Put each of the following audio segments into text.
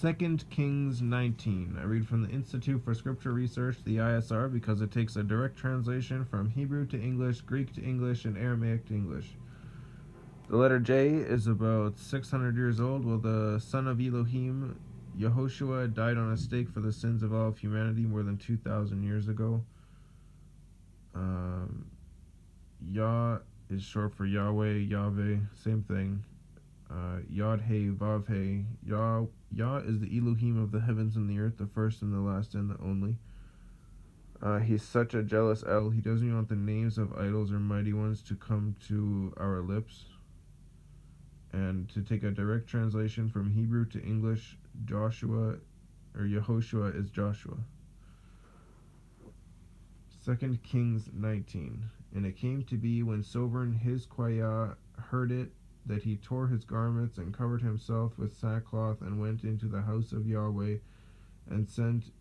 2 Kings 19. I read from the Institute for Scripture Research, the ISR, because it takes a direct translation from Hebrew to English, Greek to English, and Aramaic to English. The letter J is about 600 years old. Well, the son of Elohim, Yehoshua, died on a stake for the sins of all of humanity more than 2,000 years ago. Yah is short for Yahweh, YahWeh, same thing. Yod He Vav He. Yah is the Elohim of the heavens and the earth, the first and the last and the only. He's such a jealous El. He doesn't even want the names of idols or mighty ones to come to our lips. And to take a direct translation from Hebrew to English, Joshua or Yehoshua is Joshua. 2 Kings 19. And it came to be when sovereign Hizkiah heard it, that he tore his garments and covered himself with sackcloth and went into the house of Yahweh and sent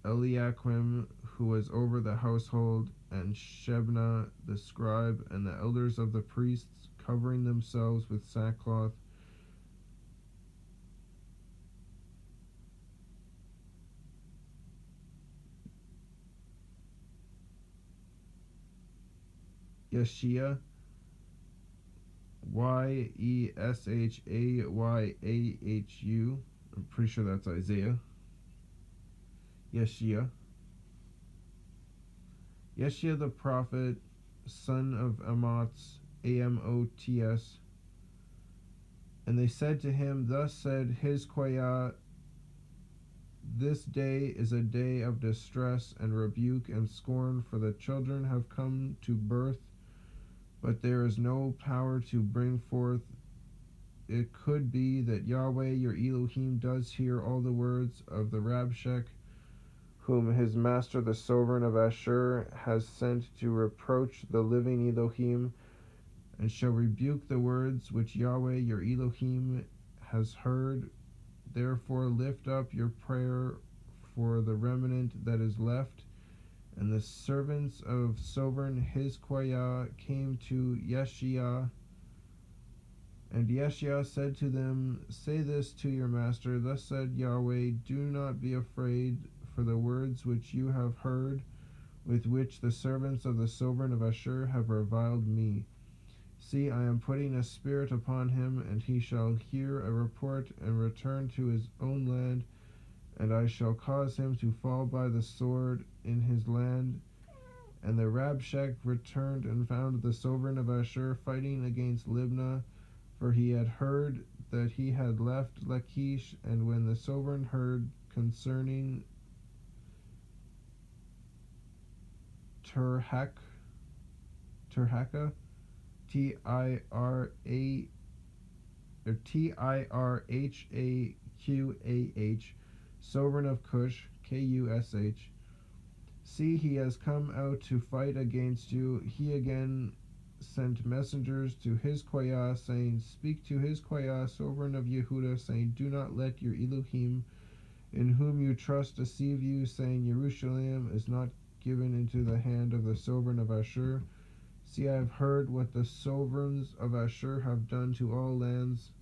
Eliakim, who was over the household, and Shebna the scribe, and the elders of the priests, covering themselves with sackcloth. Yeshua, Yeshayyahu, I'm pretty sure that's Isaiah. Yeshua the prophet, son of Amots, Amots. And they said to him, Thus said Hizkiah, this day is a day of distress and rebuke and scorn, for the children have come to birth, but there is no power to bring forth. It could be that Yahweh your Elohim does hear all the words of the Rabshakeh, whom his master the sovereign of Ashur has sent to reproach the living Elohim, and shall rebuke the words which Yahweh your Elohim has heard. Therefore lift up your prayer for the remnant that is left. And the servants of sovereign Hizkiah came to Yeshua, and Yeshua said to them, Say this to your master, Thus said Yahweh, Do not be afraid for the words which you have heard, with which the servants of the sovereign of Ashur have reviled me. See, I am putting a spirit upon him, and he shall hear a report and return to his own land, and I shall cause him to fall by the sword in his land. And the Rabshakeh returned and found the sovereign of Ashur fighting against Libnah, for he had heard that he had left Lachish. And when the sovereign heard concerning Tirhakah, Tirhakah, sovereign of Cush, Kush. See, he has come out to fight against you. He again sent messengers to Hizkiah, saying, Speak to Hizkiah, sovereign of Yehuda, saying, Do not let your Elohim, in whom you trust, deceive you, saying, Jerusalem is not given into the hand of the sovereign of Ashur. See, I have heard what the sovereigns of Ashur have done to all lands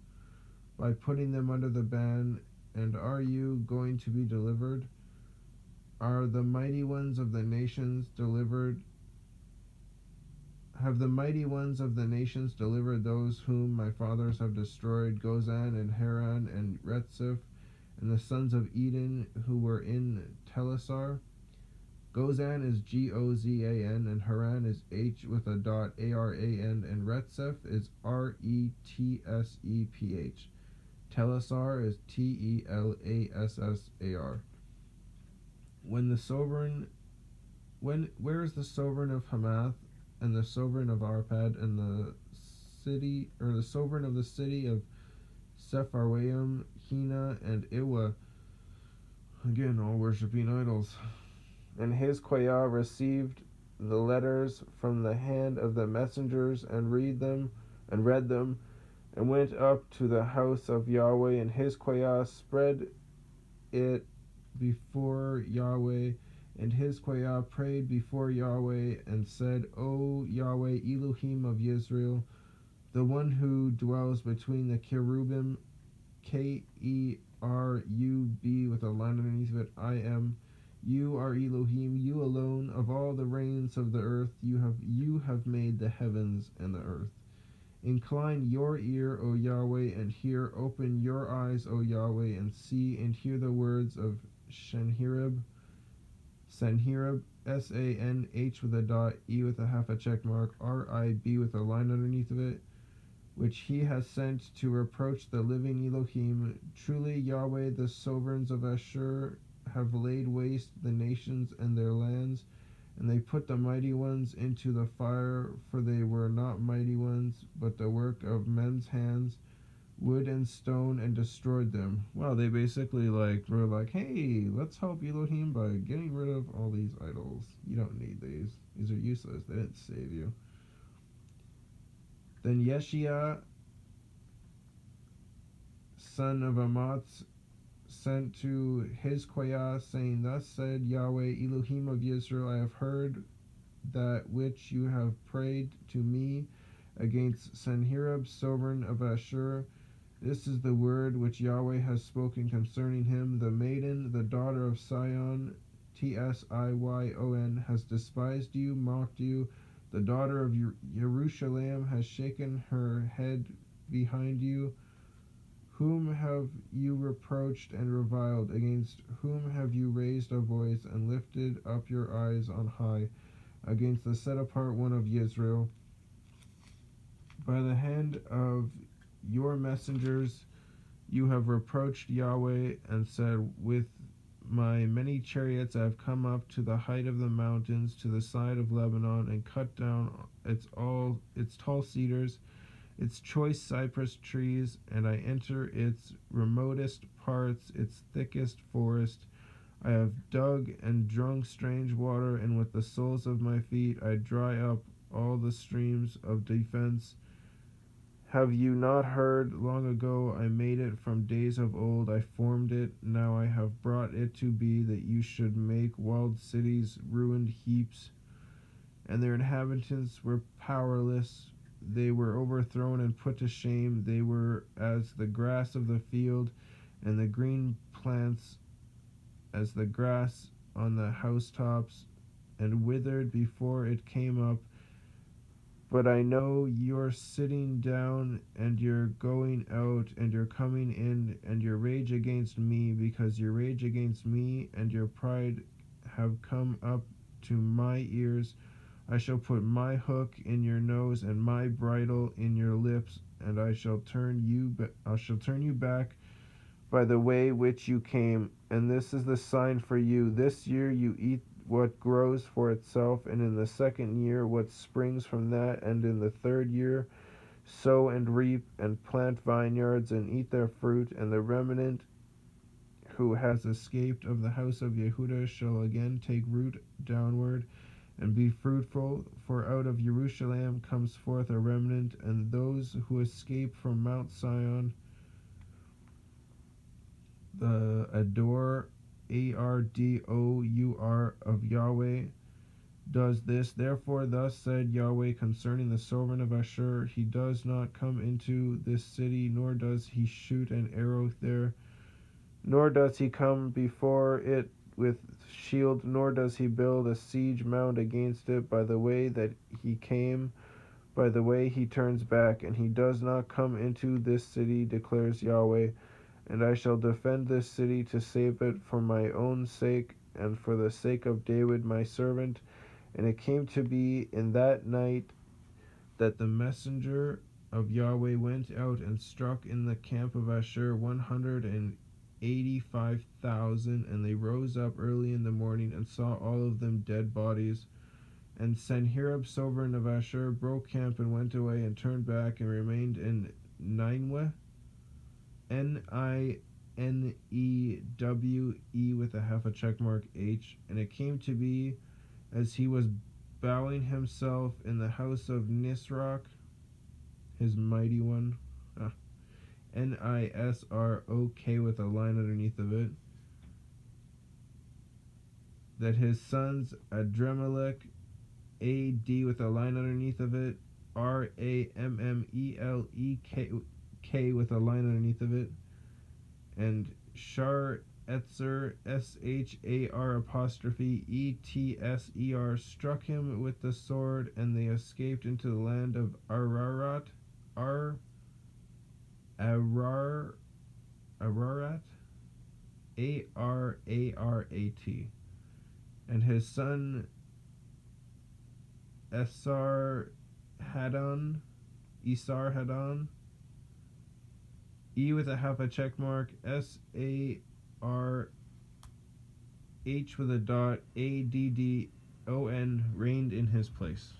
by putting them under the ban. And are you going to be delivered? Are the mighty ones of the nations delivered? Have the mighty ones of the nations delivered those whom my fathers have destroyed, Gozan and Haran and Retseph, and the sons of Eden who were in Telassar? Gozan is Gozan, and Haran is H with a dot Aran, and Retseph is Retseph. Telassar is Tellassar. Where is the sovereign of Hamath, and the sovereign of Arpad, and the sovereign of the city of Sepharvaim, Hena, and Iwa? Again, all worshipping idols. And Hizkiah received the letters from the hand of the messengers, and read them, and went up to the house of Yahweh, and Hizkiah spread it before Yahweh. And Hizkiah prayed before Yahweh, and said, O Yahweh, Elohim of Israel, the one who dwells between the Kerub with a line underneath of it. I am. You are Elohim, you alone. Of all the reigns of the earth, you have made the heavens and the earth. Incline your ear, O Yahweh, and hear. Open your eyes, O Yahweh, and see and hear the words of Sennacherib, Sanh with a dot, E with a half a check mark, RIB with a line underneath of it, which he has sent to reproach the living Elohim. Truly, Yahweh, the sovereigns of Ashur, have laid waste the nations and their lands, and they put the mighty ones into the fire, for they were not mighty ones, but the work of men's hands, wood and stone, and destroyed them. Wow, they basically were like, hey, let's help Elohim by getting rid of all these idols. You don't need these. These are useless. They didn't save you. Then Yeshua, son of Amoz, sent to Hizkiah, saying, Thus said Yahweh, Elohim of Israel, I have heard that which you have prayed to me against Sennacherib, sovereign of Ashur. This is the word which Yahweh has spoken concerning him. The maiden, the daughter of Sion, Sion, has despised you, mocked you. The daughter of Jerusalem has shaken her head behind you. Whom have you reproached and reviled? Against whom have you raised a voice and lifted up your eyes on high? Against the set-apart one of Israel. By the hand of your messengers you have reproached Yahweh and said, With my many chariots I have come up to the height of the mountains, to the side of Lebanon, and cut down its tall cedars, its choice cypress trees, and I enter its remotest parts, its thickest forest. I have dug and drunk strange water, and with the soles of my feet I dry up all the streams of defense. Have you not heard? Long ago I made it, from days of old I formed it. Now I have brought it to be, that you should make walled cities ruined heaps, and their inhabitants were powerless. They were overthrown and put to shame. They were as the grass of the field, and the green plants as the grass on the housetops, and withered before it came up. But I know you're sitting down, and you're going out, and you're coming in, and your rage against me, because your rage against me and your pride have come up to my ears. I shall put my hook in your nose and my bridle in your lips, and I shall turn you back by the way which you came. And this is the sign for you: this year you eat what grows for itself, and in the second year what springs from that, and in the third year sow and reap and plant vineyards and eat their fruit. And the remnant who has escaped of the house of Yehudah shall again take root downward and be fruitful, for out of Jerusalem comes forth a remnant. And those who escape from Mount Sion, the Adour of Yahweh, does this. Therefore thus said Yahweh concerning the sovereign of Ashur, he does not come into this city, nor does he shoot an arrow there, nor does he come before it with shield, nor does he build a siege mound against it. By the way that he came, by the way he turns back, and he does not come into this city, declares Yahweh. And I shall defend this city to save it for my own sake, and for the sake of David my servant. And it came to be in that night that the messenger of Yahweh went out and struck in the camp of Ashur 185,000, and they rose up early in the morning and saw all of them dead bodies. And Sennacherib, sovereign of Ashur, broke camp and went away and turned back and remained in Nineveh, Ninewe with a half a check mark H. And it came to be, as he was bowing himself in the house of Nisroch, his mighty one, Nisrok with a line underneath of it, that his sons Adremelech, AD with a line underneath of it, Rammmelek with a line underneath of it, And Shar Etzer, Shar struck him with the sword, and they escaped into the land of Ararat, Ararat, Ararat, and his son Esarhaddon, E with a half a check mark, SARH with a dot, ADDON, reigned in his place.